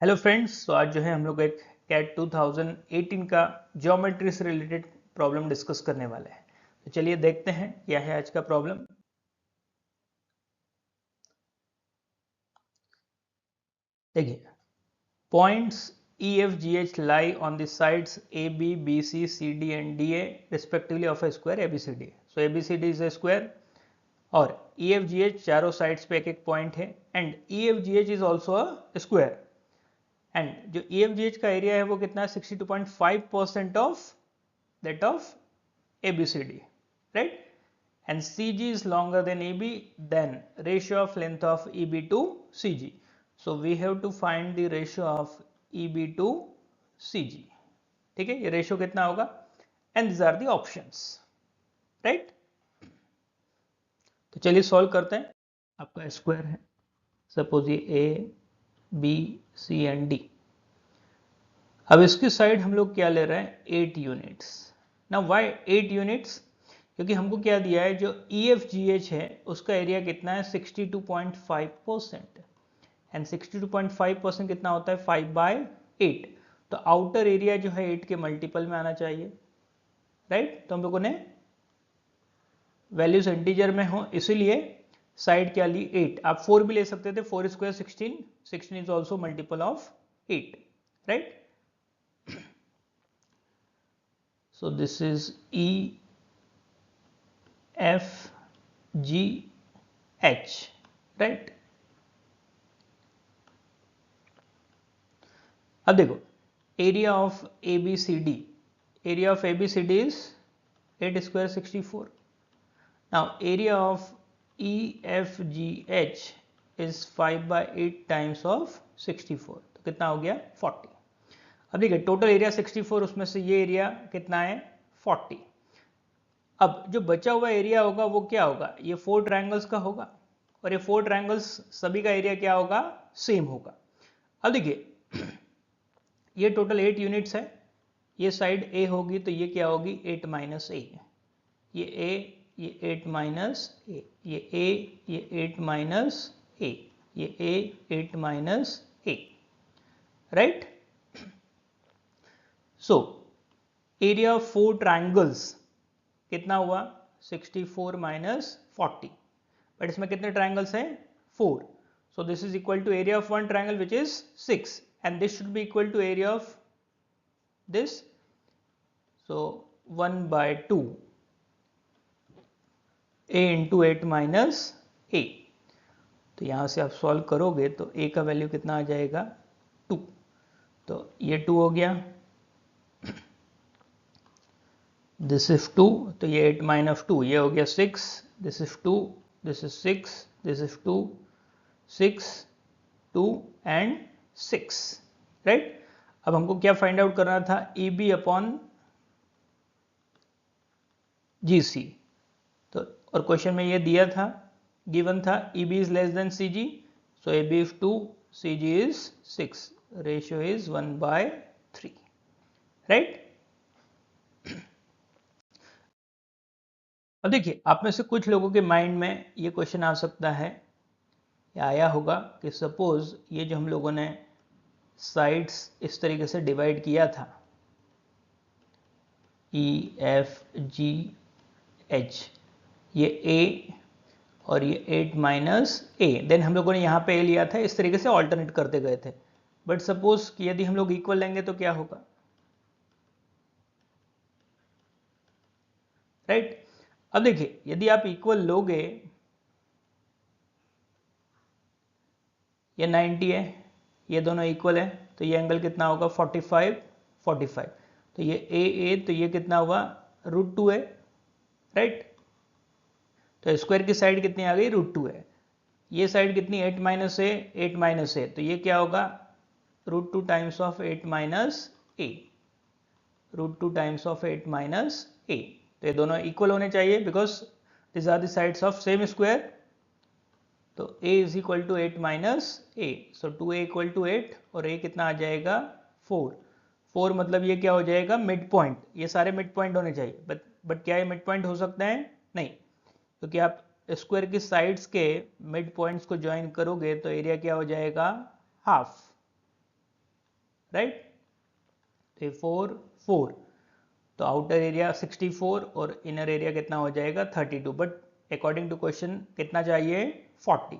Hello friends, तो आज जो है हम लोग एक कैट 2018 का ज्योमेट्री से रिलेटेड प्रॉब्लम डिस्कस करने वाले हैं। तो चलिए देखते हैं क्या है आज का प्रॉब्लम। देखिए, points E, F, G, H lie on the sides A, B, B, C, C, D and D, A respectively of a square ABCD. So ABCD is a square और E, F, G, H चारों sides पे एक एक point है and E, F, G, H is also a square and जो E, F, G, H का area है वो कितना है 62.5% of that of ABCD, right? And CG is longer than EB, then ratio of length of EB to CG. So we have to find the ratio of EB to CG. ठीक है, ये ratio कितना होगा and these are the options, right? तो चलिए solve करते हैं। आपका स्क्वायर है, सपोज ये A, B, C and D। अब इसकी साइड हम लोग क्या ले रहे हैं 8 यूनिट्स। ना वाई 8 यूनिट्स, क्योंकि हमको क्या दिया है जो EFGH है उसका एरिया कितना है 62.5% एंड 62.5% कितना होता है 5/8। तो आउटर एरिया जो है 8 के मल्टीपल में आना चाहिए, राइट? तो हम लोगों ने वैल्यूज इंटीजर में हो इसीलिए साइड क्या ली 8। आप 4 भी ले सकते थे, 4 square 16, 16 is also multiple of 8, right? So this is E, F, G, H, right? अब देखो area of ABCD, area of ABCD is 8 square 64. Now area of EFGH is 5/8 times of 64, तो कितना हो गया 40। अब देखिए टोटल एरिया 64, उसमें से ये एरिया कितना है 40। अब जो बचा हुआ एरिया होगा वो क्या होगा, ये 4 ट्रायंगल्स का होगा और ये 4 ट्रायंगल्स सभी का एरिया क्या होगा सेम होगा। अब देखिए ये टोटल 8 यूनिट्स है, ये साइड A होगी तो ये क्या होगी 8 माइनस A, ये A, ये 8 माइनस A, ये A, ये 8 माइनस A, ये A 8 minus A, right? So area of 4 triangles कितना हुआ 64 माइनस 40, बट इसमें कितने ट्रायंगल्स हैं 4। So this is equal to area of one triangle which is 6 and this should be equal to area of this, so 1/2 A into 8 minus A। तो यहां से आप solve करोगे तो A का वैल्यू कितना आ जाएगा 2, तो ये 2 हो गया, दिस इज 2, तो ये 8 माइनस 2 ये हो गया 6, this is 2, this is 6, this is 2, 6, 2 and 6, right? अब हमको क्या फाइंड आउट करना था EB अपॉन GC। तो और क्वेश्चन में ये दिया था, गिवन था EB is less than CG, so AB is 2, CG is 6, ratio is 1/3, right? अब देखिए आप में से कुछ लोगों के माइंड में ये क्वेश्चन आ सकता है या आया होगा कि सपोज ये जो हम लोगों ने साइड्स इस तरीके से डिवाइड किया था EFGH, ये A और ये 8 माइनस A, देन हम लोगों ने यहाँ पे A लिया था, इस तरीके से ऑल्टरनेट करते गए थे। बट सपोज कि यदि हम लोग इक्वल लेंगे तो क्या होगा, राइट? अब देखिए यदि आप इक्वल लोगे, ये 90 है, ये दोनों इक्वल है, तो ये एंगल कितना होगा 45, 45, तो ये A, तो ये कितना हुआ √2 है, राइट? तो स्क्वायर की साइड कितनी आ गई √2 है, ये साइड कितनी 8 माइनस A, 8 माइनस A, तो ये क्या होगा √2 times of 8 minus A, √2 times of 8 minus A। तो ये दोनों इक्वल होने चाहिए because this are the sides of same square. तो A is equal to 8 minus A, so 2A equal to 8 और A कितना आ जाएगा 4, 4 मतलब ये क्या हो जाएगा मिड पॉइंट, ये सारे मिड पॉइंट होने चाहिए, बट क्या ये मिड पॉइंट हो सकते हैं नहीं, क्योंकि तो आप स्क्वायर की साइड्स के मिड पॉइंट्स को ज्वाइन करोगे तो एरिया क्या हो जाएगा हाफ, राइट। तो ये 4 4, तो आउटर एरिया 64 और इनर एरिया कितना हो जाएगा 32, बट अकॉर्डिंग टू क्वेश्चन कितना चाहिए 40,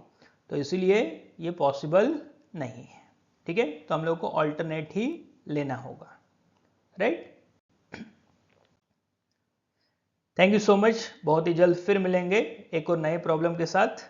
तो इसीलिए ये पॉसिबल नहीं है। ठीक है, तो हम लोग को ऑल्टरनेट ही लेना होगा, right. Thank you so much, बहुत ही जल्द फिर मिलेंगे एक और नए प्रॉब्लम के साथ।